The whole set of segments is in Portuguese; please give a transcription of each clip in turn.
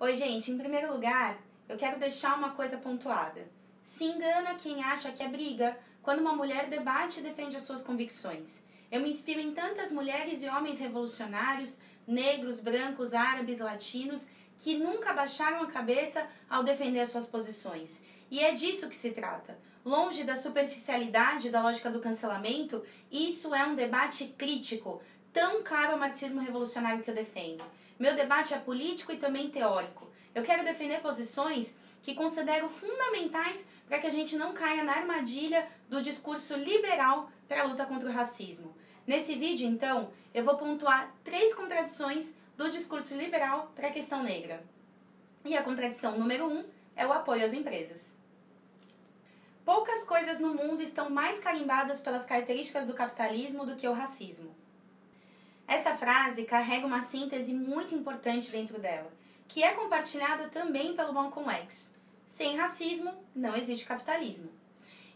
Oi, gente, em primeiro lugar, eu quero deixar uma coisa pontuada. Se engana quem acha que é briga quando uma mulher debate e defende as suas convicções. Eu me inspiro em tantas mulheres e homens revolucionários, negros, brancos, árabes, latinos, que nunca baixaram a cabeça ao defender as suas posições. E é disso que se trata. Longe da superficialidade da lógica do cancelamento, isso é um debate crítico, tão caro ao marxismo revolucionário que eu defendo. Meu debate é político e também teórico. Eu quero defender posições que considero fundamentais para que a gente não caia na armadilha do discurso liberal para a luta contra o racismo. Nesse vídeo, então, eu vou pontuar 3 contradições do discurso liberal para a questão negra. E a contradição número 1 é o apoio às empresas. Poucas coisas no mundo estão mais carimbadas pelas características do capitalismo do que o racismo. Essa frase carrega uma síntese muito importante dentro dela, que é compartilhada também pelo Malcolm X. Sem racismo, não existe capitalismo.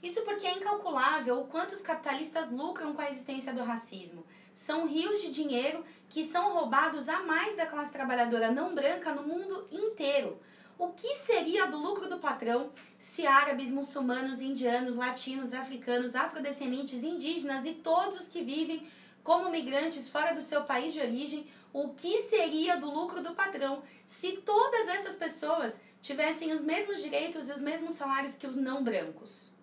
Isso porque é incalculável o quanto os capitalistas lucram com a existência do racismo. São rios de dinheiro que são roubados a mais da classe trabalhadora não branca no mundo inteiro. O que seria do lucro do patrão se árabes, muçulmanos, indianos, latinos, africanos, afrodescendentes, indígenas e todos os que vivem como migrantes fora do seu país de origem, o que seria do lucro do patrão se todas essas pessoas tivessem os mesmos direitos e os mesmos salários que os não brancos?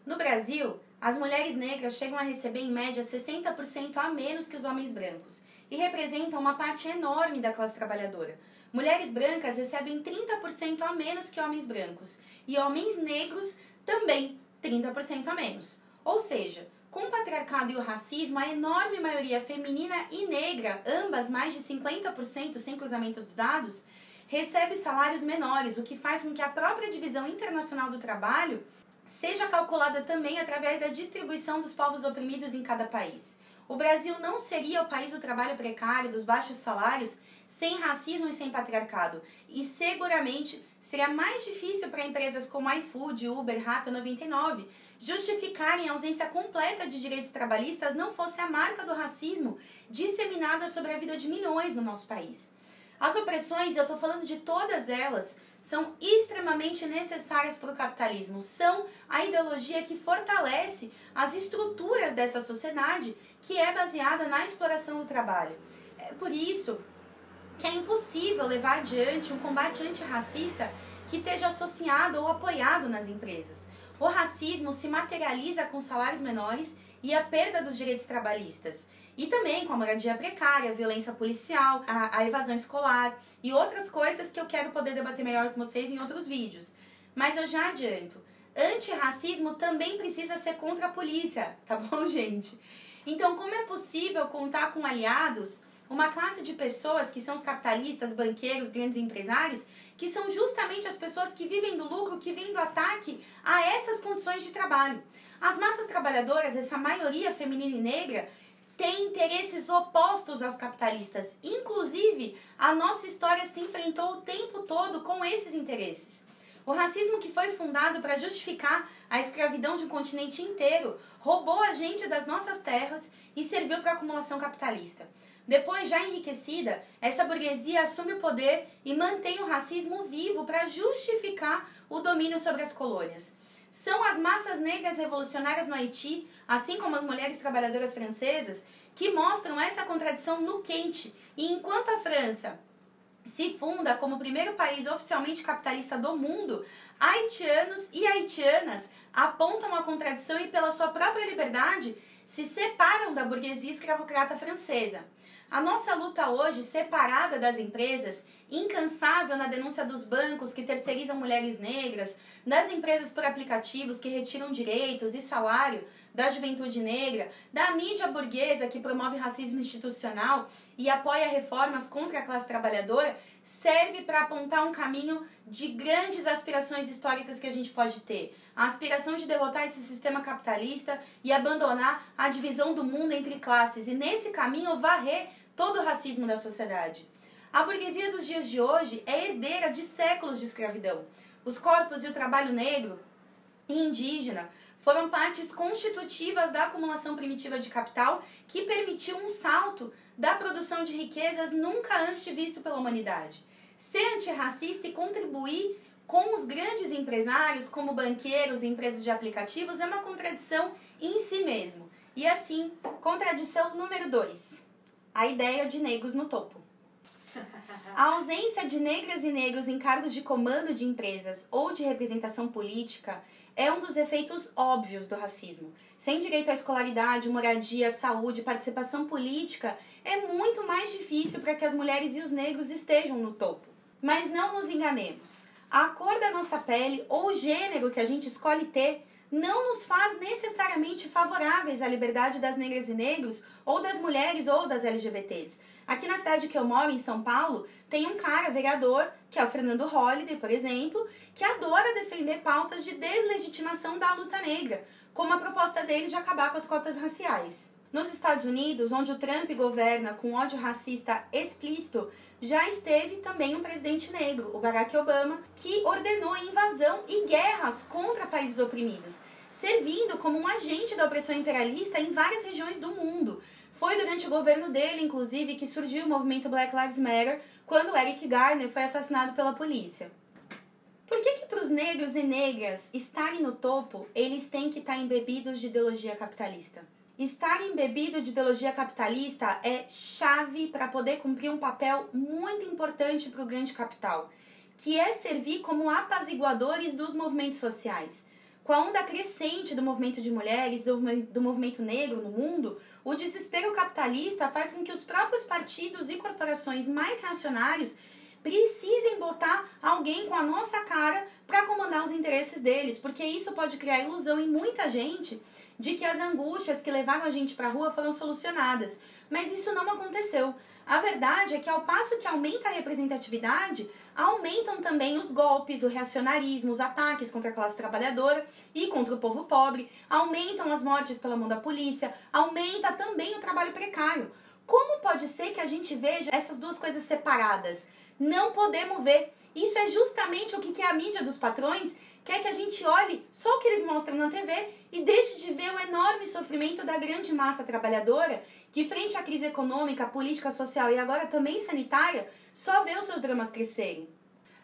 No Brasil, as mulheres negras chegam a receber em média 60% a menos que os homens brancos e representam uma parte enorme da classe trabalhadora. Mulheres brancas recebem 30% a menos que homens brancos e homens negros também 30% a menos. Ou seja, com o patriarcado e o racismo, a enorme maioria feminina e negra, ambas mais de 50% sem cruzamento dos dados, recebe salários menores, o que faz com que a própria divisão internacional do trabalho seja calculada também através da distribuição dos povos oprimidos em cada país. O Brasil não seria o país do trabalho precário, dos baixos salários, sem racismo e sem patriarcado. E seguramente seria mais difícil para empresas como iFood, Uber, Rappi, 99 justificarem a ausência completa de direitos trabalhistas não fosse a marca do racismo disseminada sobre a vida de milhões no nosso país. As opressões, eu estou falando de todas elas, são extremamente necessárias para o capitalismo. São a ideologia que fortalece as estruturas dessa sociedade que é baseada na exploração do trabalho. É por isso que é impossível levar adiante um combate antirracista que esteja associado ou apoiado nas empresas. O racismo se materializa com salários menores e a perda dos direitos trabalhistas. E também com a moradia precária, a violência policial, a evasão escolar e outras coisas que eu quero poder debater melhor com vocês em outros vídeos. Mas eu já adianto, antirracismo também precisa ser contra a polícia, tá bom, gente? Então, como é possível contar com aliados, uma classe de pessoas que são os capitalistas, banqueiros, grandes empresários, que são justamente as pessoas que vivem do lucro, que vêm do ataque a essas condições de trabalho. As massas trabalhadoras, essa maioria feminina e negra, têm interesses opostos aos capitalistas. Inclusive, a nossa história se enfrentou o tempo todo com esses interesses. O racismo, que foi fundado para justificar a escravidão de um continente inteiro, roubou a gente das nossas terras e serviu para a acumulação capitalista. Depois, já enriquecida, essa burguesia assume o poder e mantém o racismo vivo para justificar o domínio sobre as colônias. São as massas negras revolucionárias no Haiti, assim como as mulheres trabalhadoras francesas, que mostram essa contradição no quente. E enquanto a França se funda como o primeiro país oficialmente capitalista do mundo, haitianos e haitianas apontam a contradição e, pela sua própria liberdade, se separam da burguesia escravocrata francesa. A nossa luta hoje, separada das empresas, incansável na denúncia dos bancos que terceirizam mulheres negras, das empresas por aplicativos que retiram direitos e salário da juventude negra, da mídia burguesa que promove racismo institucional e apoia reformas contra a classe trabalhadora, serve para apontar um caminho de grandes aspirações históricas que a gente pode ter. A aspiração de derrotar esse sistema capitalista e abandonar a divisão do mundo entre classes e, nesse caminho, varrer todo o racismo da sociedade. A burguesia dos dias de hoje é herdeira de séculos de escravidão. Os corpos e o trabalho negro e indígena foram partes constitutivas da acumulação primitiva de capital que permitiu um salto da produção de riquezas nunca antes visto pela humanidade. ser antirracista e contribuir com os grandes empresários, como banqueiros e empresas de aplicativos, é uma contradição em si mesmo. E assim, contradição número 2, a ideia de negros no topo. A ausência de negras e negros em cargos de comando de empresas ou de representação política é um dos efeitos óbvios do racismo. Sem direito à escolaridade, moradia, saúde, participação política, é muito mais difícil para que as mulheres e os negros estejam no topo. Mas não nos enganemos. A cor da nossa pele ou o gênero que a gente escolhe ter não nos faz necessariamente favoráveis à liberdade das negras e negros, ou das mulheres ou das LGBTs. Aqui na cidade que eu moro, em São Paulo, tem um cara, vereador, que é o Fernando Holliday, por exemplo, que adora defender pautas de deslegitimação da luta negra, como a proposta dele de acabar com as cotas raciais. Nos Estados Unidos, onde o Trump governa com ódio racista explícito, já esteve também um presidente negro, o Barack Obama, que ordenou a invasão e guerras contra países oprimidos, servindo como um agente da opressão imperialista em várias regiões do mundo. Foi durante o governo dele, inclusive, que surgiu o movimento Black Lives Matter, quando Eric Garner foi assassinado pela polícia. Por que para os negros e negras estarem no topo, eles têm que estar embebidos de ideologia capitalista? Estar embebido de ideologia capitalista é chave para poder cumprir um papel muito importante para o grande capital, que é servir como apaziguadores dos movimentos sociais. Com a onda crescente do movimento de mulheres, do movimento negro no mundo, o desespero capitalista faz com que os próprios partidos e corporações mais reacionários precisem botar alguém com a nossa cara para comandar os interesses deles, porque isso pode criar ilusão em muita gente de que as angústias que levaram a gente para a rua foram solucionadas. Mas isso não aconteceu. A verdade é que ao passo que aumenta a representatividade, aumentam também os golpes, o reacionarismo, os ataques contra a classe trabalhadora e contra o povo pobre, aumentam as mortes pela mão da polícia, aumenta também o trabalho precário. Como pode ser que a gente veja essas duas coisas separadas? Não podemos ver. Isso é justamente o que a mídia dos patrões quer que a gente olhe só o que eles mostram na TV e deixe de ver o enorme sofrimento da grande massa trabalhadora que, frente à crise econômica, política, social e agora também sanitária, só vê os seus dramas crescerem.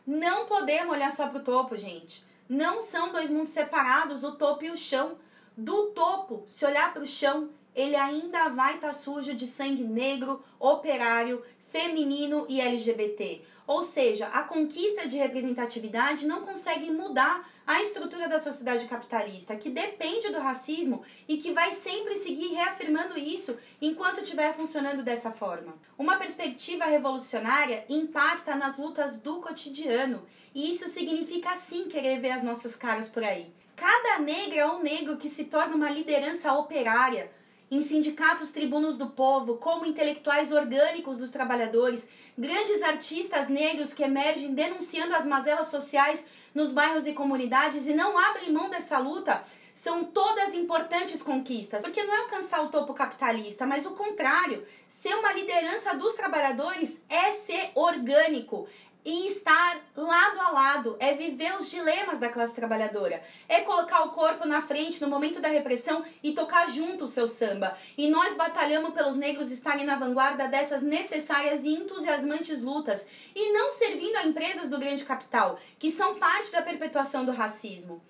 Não podemos olhar só para o topo, gente. Não são dois mundos separados, o topo e o chão. Do topo, se olhar para o chão, ele ainda vai estar sujo de sangue negro, operário, feminino e LGBT. Ou seja, a conquista de representatividade não consegue mudar a estrutura da sociedade capitalista, que depende do racismo e que vai sempre seguir reafirmando isso enquanto estiver funcionando dessa forma. Uma perspectiva revolucionária impacta nas lutas do cotidiano, e isso significa sim querer ver as nossas caras por aí. Cada negra ou negro que se torna uma liderança operária, em sindicatos tribunos do povo, como intelectuais orgânicos dos trabalhadores, grandes artistas negros que emergem denunciando as mazelas sociais nos bairros e comunidades e não abrem mão dessa luta, são todas importantes conquistas. Porque não é alcançar o topo capitalista, mas o contrário. Ser uma liderança dos trabalhadores é ser orgânico. E estar lado a lado, é viver os dilemas da classe trabalhadora, é colocar o corpo na frente no momento da repressão e tocar junto o seu samba. E nós batalhamos pelos negros estarem na vanguarda dessas necessárias e entusiasmantes lutas, e não servindo a empresas do grande capital, que são parte da perpetuação do racismo.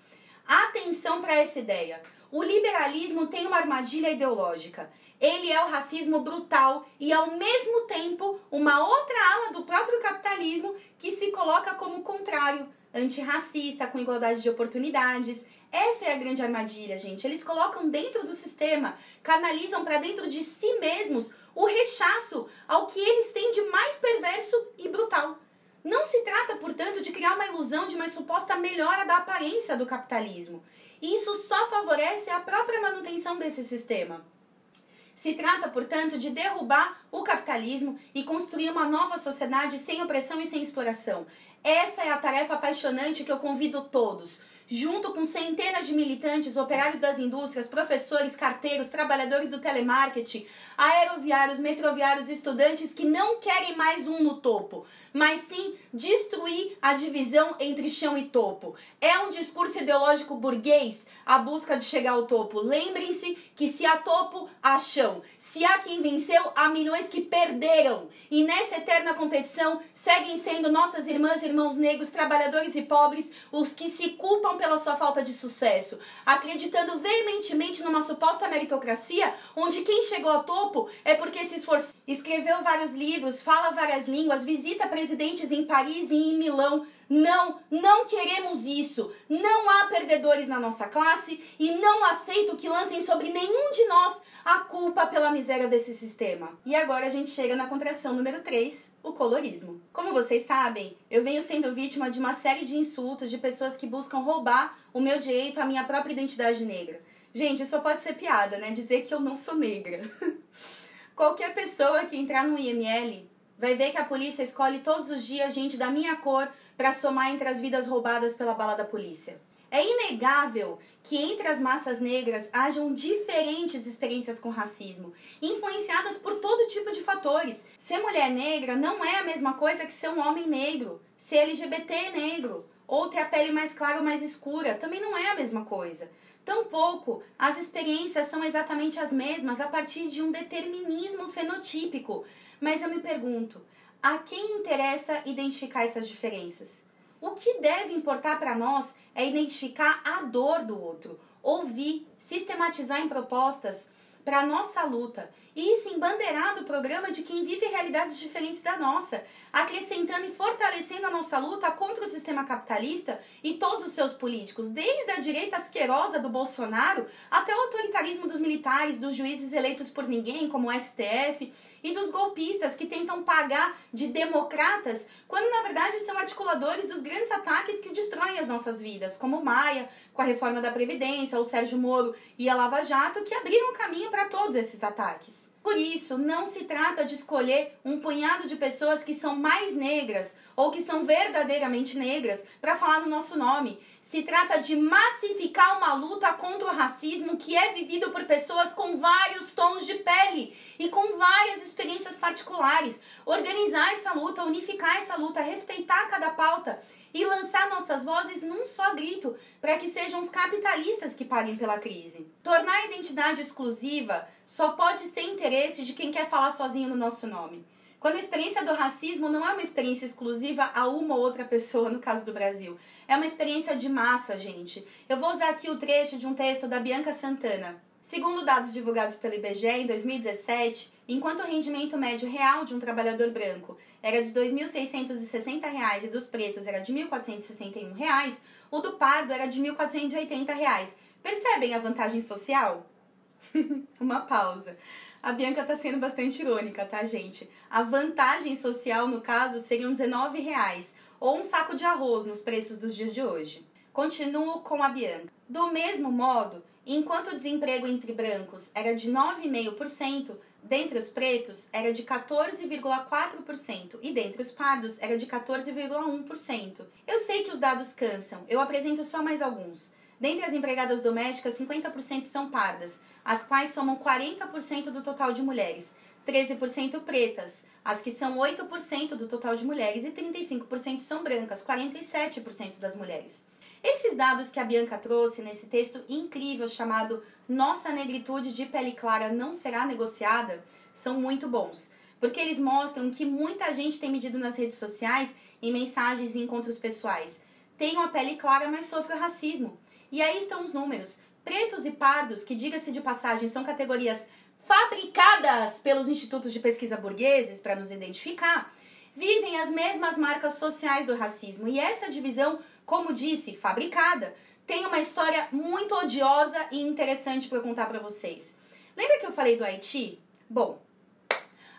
Atenção para essa ideia. O liberalismo tem uma armadilha ideológica. Ele é o racismo brutal e, ao mesmo tempo, uma outra ala do próprio capitalismo que se coloca como contrário, antirracista, com igualdade de oportunidades. Essa é a grande armadilha, gente. Eles colocam dentro do sistema, canalizam para dentro de si mesmos o rechaço ao que eles têm de mais perverso e brutal. Não se trata, portanto, de criar uma ilusão de uma suposta melhora da aparência do capitalismo. Isso só favorece a própria manutenção desse sistema. Se trata, portanto, de derrubar o capitalismo e construir uma nova sociedade sem opressão e sem exploração. Essa é a tarefa apaixonante que eu convido todos. junto com centenas de militantes, operários das indústrias, professores, carteiros, trabalhadores do telemarketing, aeroviários, metroviários, estudantes que não querem mais um no topo, mas sim destruir a divisão entre chão e topo. É um discurso ideológico burguês a busca de chegar ao topo. Lembrem-se que se há topo, há chão. Se há quem venceu, há milhões que perderam. E nessa eterna competição, seguem sendo nossas irmãs e irmãos negros, trabalhadores e pobres, os que se culpam pela sua falta de sucesso, acreditando veementemente numa suposta meritocracia, onde quem chegou ao topo é porque se esforçou. Escreveu vários livros, fala várias línguas, visita presidentes em Paris e em Milão. Não queremos isso. Não há perdedores na nossa classe e não aceito que lancem sobre nenhum de nós a culpa pela miséria desse sistema. E agora a gente chega na contradição número 3, o colorismo. Como vocês sabem, eu venho sendo vítima de uma série de insultos de pessoas que buscam roubar o meu direito à minha própria identidade negra. Gente, isso só pode ser piada, né? Dizer que eu não sou negra. Qualquer pessoa que entrar no IML vai ver que a polícia escolhe todos os dias gente da minha cor para somar entre as vidas roubadas pela bala da polícia. É inegável que entre as massas negras hajam diferentes experiências com racismo, influenciadas por todo tipo de fatores. Ser mulher negra não é a mesma coisa que ser um homem negro, ser LGBT negro, ou ter a pele mais clara ou mais escura, também não é a mesma coisa. Tampouco as experiências são exatamente as mesmas a partir de um determinismo fenotípico. Mas eu me pergunto, a quem interessa identificar essas diferenças? O que deve importar para nós é identificar a dor do outro, ouvir, sistematizar em propostas para a nossa luta e se embandeirar do programa de quem vive realidades diferentes da nossa, acrescentando e fortalecendo a nossa luta contra o sistema capitalista e todos os seus políticos, desde a direita asquerosa do Bolsonaro até o autoritarismo dos militares, dos juízes eleitos por ninguém, como o STF, e dos golpistas que tentam pagar de democratas, quando na verdade são articuladores dos grandes ataques que destroem as nossas vidas, como o Maia, com a reforma da Previdência, o Sérgio Moro e a Lava Jato, que abriram caminho para todos esses ataques. Por isso, não se trata de escolher um punhado de pessoas que são mais negras ou que são verdadeiramente negras para falar no nosso nome. Se trata de massificar uma luta contra o racismo que é vivido por pessoas com vários tons de pele e com várias experiências particulares. Organizar essa luta, unificar essa luta, respeitar cada pauta e lançar nossas vozes num só grito para que sejam os capitalistas que paguem pela crise. Tornar a identidade exclusiva só pode ser interesse de quem quer falar sozinho no nosso nome. Quando a experiência do racismo não é uma experiência exclusiva a uma ou outra pessoa, no caso do Brasil. É uma experiência de massa, gente. Eu vou usar aqui o trecho de um texto da Bianca Santana. Segundo dados divulgados pelo IBGE em 2017, enquanto o rendimento médio real de um trabalhador branco era de R$ 2.660 e dos pretos era de R$ 1.461, o do pardo era de R$ 1.480. Percebem a vantagem social? Uma pausa. A Bianca tá sendo bastante irônica, tá, gente? A vantagem social, no caso, seriam R$19, ou um saco de arroz nos preços dos dias de hoje. Continuo com a Bianca. Do mesmo modo, enquanto o desemprego entre brancos era de 9,5%, dentre os pretos era de 14,4% e dentre os pardos era de 14,1%. Eu sei que os dados cansam, eu apresento só mais alguns. Dentre as empregadas domésticas, 50% são pardas, as quais somam 40% do total de mulheres, 13% pretas, as que são 8% do total de mulheres, e 35% são brancas, 47% das mulheres. Esses dados que a Bianca trouxe nesse texto incrível chamado Nossa Negritude de Pele Clara Não Será Negociada são muito bons, porque eles mostram que muita gente tem medido nas redes sociais, em mensagens e encontros pessoais. Tenho a pele clara, mas sofro racismo. E aí estão os números. Pretos e pardos, que diga-se de passagem, são categorias fabricadas pelos institutos de pesquisa burgueses para nos identificar, vivem as mesmas marcas sociais do racismo. E essa divisão, como disse, fabricada, tem uma história muito odiosa e interessante para eu contar para vocês. Lembra que eu falei do Haiti? Bom,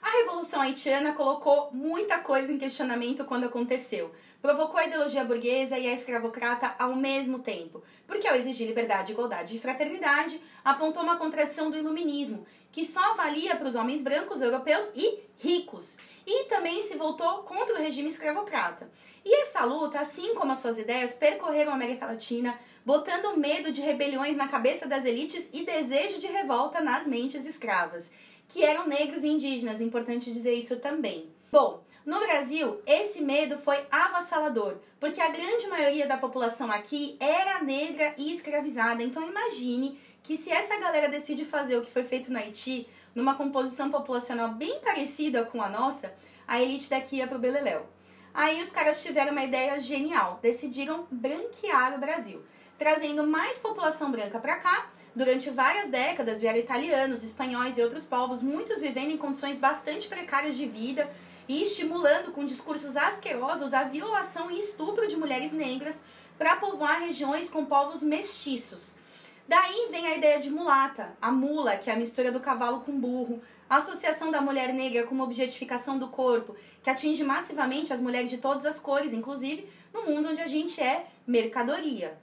a Revolução Haitiana colocou muita coisa em questionamento quando aconteceu. Provocou a ideologia burguesa e a escravocrata ao mesmo tempo, porque ao exigir liberdade, igualdade e fraternidade, apontou uma contradição do iluminismo, que só valia para os homens brancos, europeus e ricos. e também se voltou contra o regime escravocrata. E essa luta, assim como as suas ideias, percorreram a América Latina, botando medo de rebeliões na cabeça das elites e desejo de revolta nas mentes escravas, que eram negros e indígenas, importante dizer isso também. Bom, no Brasil, esse medo foi avassalador, porque a grande maioria da população aqui era negra e escravizada. Então imagine que se essa galera decide fazer o que foi feito no Haiti, numa composição populacional bem parecida com a nossa, a elite daqui ia pro beleléu. Aí os caras tiveram uma ideia genial, decidiram branquear o Brasil, trazendo mais população branca para cá. Durante várias décadas vieram italianos, espanhóis e outros povos, muitos vivendo em condições bastante precárias de vida e estimulando com discursos asquerosos a violação e estupro de mulheres negras para povoar regiões com povos mestiços. Daí vem a ideia de mulata, a mula, que é a mistura do cavalo com burro, a associação da mulher negra com uma objetificação do corpo, que atinge massivamente as mulheres de todas as cores, inclusive no mundo onde a gente é mercadoria.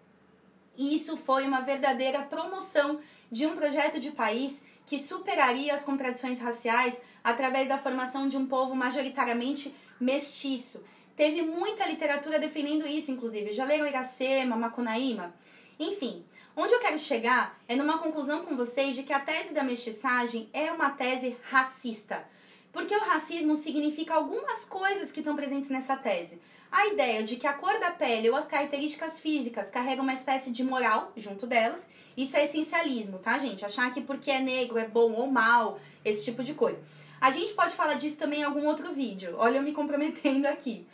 E isso foi uma verdadeira promoção de um projeto de país que superaria as contradições raciais através da formação de um povo majoritariamente mestiço. Teve muita literatura defendendo isso, inclusive. Já leram Iracema, Macunaíma? Enfim, onde eu quero chegar é numa conclusão com vocês de que a tese da mestiçagem é uma tese racista. Porque o racismo significa algumas coisas que estão presentes nessa tese. A ideia de que a cor da pele ou as características físicas carregam uma espécie de moral junto delas. Isso é essencialismo, tá, gente? Achar que porque é negro é bom ou mal, esse tipo de coisa. A gente pode falar disso também em algum outro vídeo. Olha eu me comprometendo aqui.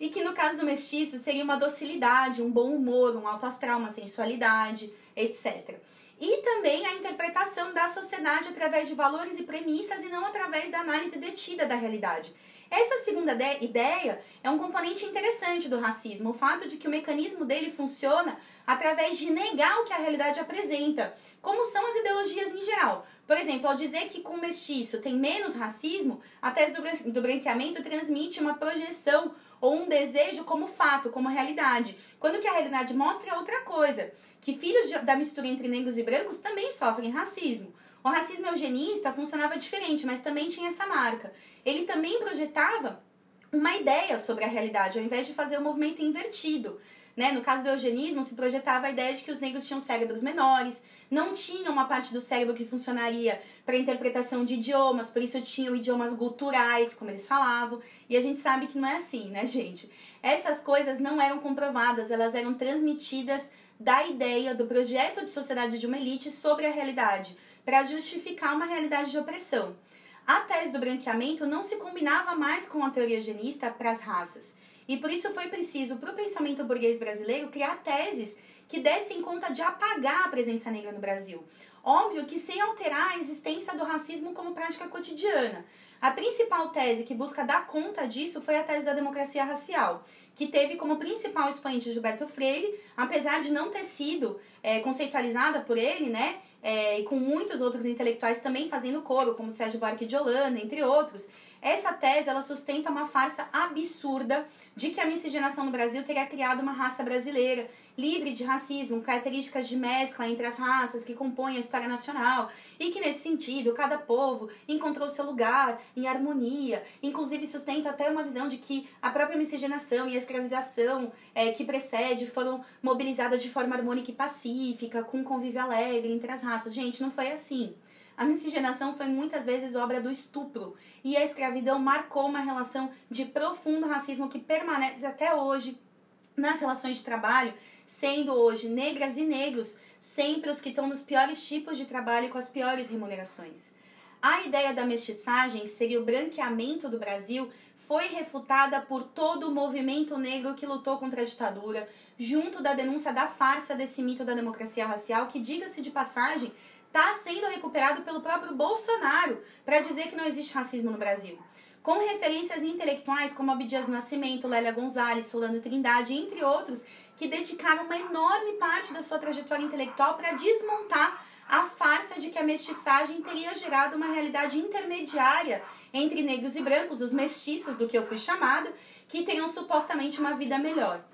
E que no caso do mestiço seria uma docilidade, um bom humor, um alto astral, uma sensualidade, etc. E também a interpretação da sociedade através de valores e premissas e não através da análise detida da realidade. Essa segunda ideia é um componente interessante do racismo, o fato de que o mecanismo dele funciona através de negar o que a realidade apresenta, como são as ideologias em geral. Por exemplo, ao dizer que com o mestiço tem menos racismo, a tese do branqueamento transmite uma projeção ou um desejo como fato, como realidade, quando que a realidade mostra outra coisa, que filhos da mistura entre negros e brancos também sofrem racismo. O racismo eugenista funcionava diferente, mas também tinha essa marca. Ele também projetava uma ideia sobre a realidade, ao invés de fazer o movimento invertido. Né? No caso do eugenismo, se projetava a ideia de que os negros tinham cérebros menores, não tinham uma parte do cérebro que funcionaria para interpretação de idiomas, por isso tinham idiomas guturais, como eles falavam, e a gente sabe que não é assim, né, gente? Essas coisas não eram comprovadas, elas eram transmitidas da ideia, do projeto de sociedade de uma elite sobre a realidade, para justificar uma realidade de opressão. A tese do branqueamento não se combinava mais com a teoria eugenista para as raças. E por isso foi preciso, para o pensamento burguês brasileiro, criar teses que dessem conta de apagar a presença negra no Brasil. Óbvio que sem alterar a existência do racismo como prática cotidiana. A principal tese que busca dar conta disso foi a tese da democracia racial, que teve como principal expoente Gilberto Freire, apesar de não ter sido conceitualizada por ele, né? E com muitos outros intelectuais também fazendo coro, como Sérgio Buarque de Holanda, entre outros. Essa tese ela sustenta uma farsa absurda de que a miscigenação no Brasil teria criado uma raça brasileira livre de racismo, características de mescla entre as raças que compõem a história nacional e que nesse sentido cada povo encontrou seu lugar em harmonia. Inclusive sustenta até uma visão de que a própria miscigenação e a escravização que precede foram mobilizadas de forma harmônica e pacífica, com convívio alegre entre as raças. Gente, não foi assim. A miscigenação foi muitas vezes obra do estupro e a escravidão marcou uma relação de profundo racismo que permanece até hoje nas relações de trabalho, sendo hoje negras e negros sempre os que estão nos piores tipos de trabalho e com as piores remunerações. A ideia da mestiçagem, que seria o branqueamento do Brasil, foi refutada por todo o movimento negro que lutou contra a ditadura, junto da denúncia da farsa desse mito da democracia racial, que, diga-se de passagem, está sendo recuperado pelo próprio Bolsonaro para dizer que não existe racismo no Brasil. Com referências intelectuais como Abdias do Nascimento, Lélia Gonzalez, Solano Trindade, entre outros, que dedicaram uma enorme parte da sua trajetória intelectual para desmontar a farsa de que a mestiçagem teria gerado uma realidade intermediária entre negros e brancos, os mestiços do que eu fui chamada, que teriam supostamente uma vida melhor.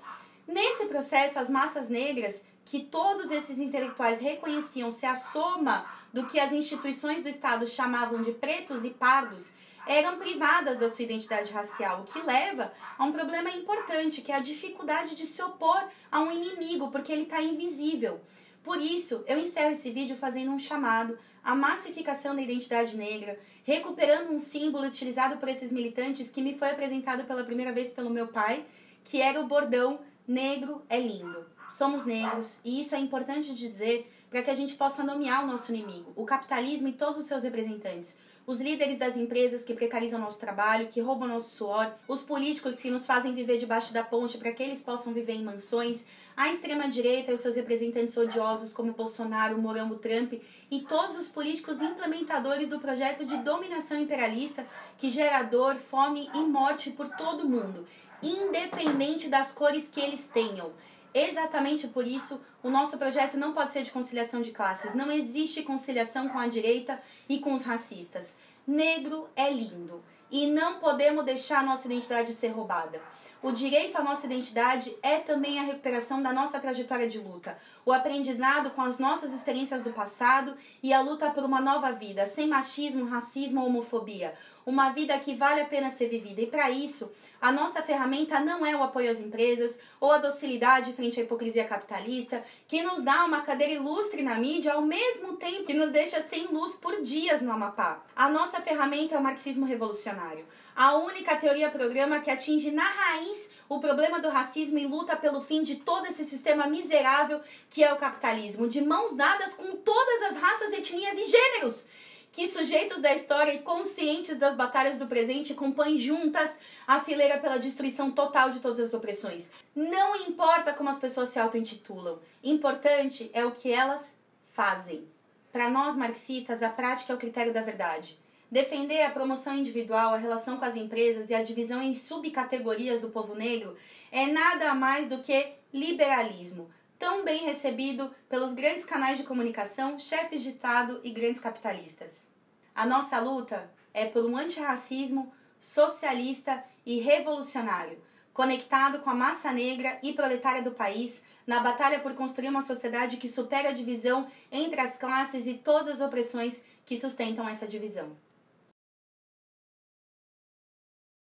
Nesse processo, as massas negras, que todos esses intelectuais reconheciam ser a soma do que as instituições do Estado chamavam de pretos e pardos, eram privadas da sua identidade racial, o que leva a um problema importante, que é a dificuldade de se opor a um inimigo, porque ele está invisível. Por isso, eu encerro esse vídeo fazendo um chamado à massificação da identidade negra, recuperando um símbolo utilizado por esses militantes que me foi apresentado pela primeira vez pelo meu pai, que era o bordão "negro é lindo". Somos negros e isso é importante dizer para que a gente possa nomear o nosso inimigo, o capitalismo e todos os seus representantes. Os líderes das empresas que precarizam nosso trabalho, que roubam nosso suor, os políticos que nos fazem viver debaixo da ponte para que eles possam viver em mansões, a extrema-direita e os seus representantes odiosos como Bolsonaro, Mourão, Trump e todos os políticos implementadores do projeto de dominação imperialista que gera dor, fome e morte por todo mundo, independente das cores que eles tenham. Exatamente por isso, o nosso projeto não pode ser de conciliação de classes. Não existe conciliação com a direita e com os racistas. Negro é lindo e não podemos deixar a nossa identidade ser roubada. O direito à nossa identidade é também a recuperação da nossa trajetória de luta, o aprendizado com as nossas experiências do passado e a luta por uma nova vida, sem machismo, racismo ou homofobia. Uma vida que vale a pena ser vivida. E para isso, a nossa ferramenta não é o apoio às empresas ou a docilidade frente à hipocrisia capitalista, que nos dá uma cadeira ilustre na mídia ao mesmo tempo que nos deixa sem luz por dias no Amapá. A nossa ferramenta é o marxismo revolucionário, a única teoria-programa que atinge na raiz o problema do racismo e luta pelo fim de todo esse sistema miserável que é o capitalismo, de mãos dadas com todas as raças, etnias e gêneros, que sujeitos da história e conscientes das batalhas do presente compõem juntas a fileira pela destruição total de todas as opressões. Não importa como as pessoas se auto-intitulam, importante é o que elas fazem. Para nós marxistas, a prática é o critério da verdade. Defender a promoção individual, a relação com as empresas e a divisão em subcategorias do povo negro é nada mais do que liberalismo, tão bem recebido pelos grandes canais de comunicação, chefes de Estado e grandes capitalistas. A nossa luta é por um antirracismo socialista e revolucionário, conectado com a massa negra e proletária do país, na batalha por construir uma sociedade que supera a divisão entre as classes e todas as opressões que sustentam essa divisão.